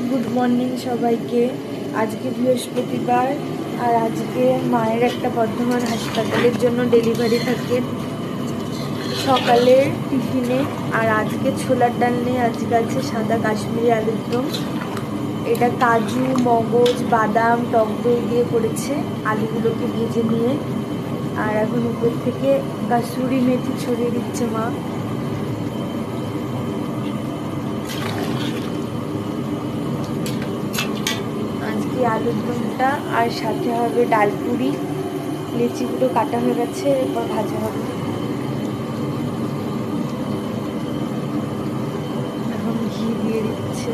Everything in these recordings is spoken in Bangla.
গুড মর্নিং সবাইকে। আজকে বৃহস্পতিবার, আর আজকে মায়ের একটা বর্ধমান হাসপাতালের জন্য ডেলিভারি থাকে সকালের টিফিনে। আর আজকে ছোলার ডাল নিয়ে আজকে আছে সাদা কাশ্মীরি আলুর দম। এটা কাজু, মগজ, বাদাম, টক দই দিয়ে করেছে, আলুগুলোকে ভেজে নিয়ে। আর এখন উপর থেকে কাসুরি মেথি ছড়িয়ে দিচ্ছে মা। আজকে আলুর দমটা, আর সাথে হবে ডালপুরি। লিচিগুলো কাটা হয়ে গেছে, এরপর ভাজা হবে। এখন ঘি দিয়ে দিচ্ছে।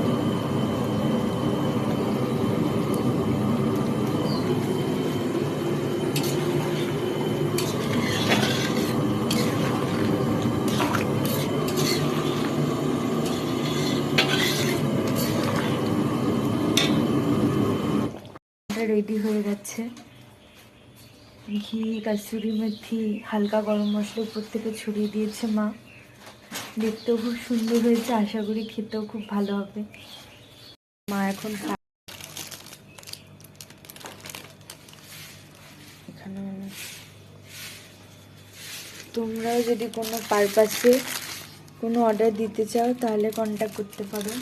রেডি হয়ে গেছে। ঘি, কাসুরি মেথি, হালকা গরম মশলা উপর থেকে ছড়িয়ে দিয়েছে মা। দেখতেও খুব সুন্দর হয়েছে, আশা করি খেতেও খুব ভালো হবে। মা এখন এখানে তোমরাও যদি কোনো পারপাসে কোনো অর্ডার দিতে চাও তাহলে কন্ট্যাক্ট করতে পারো।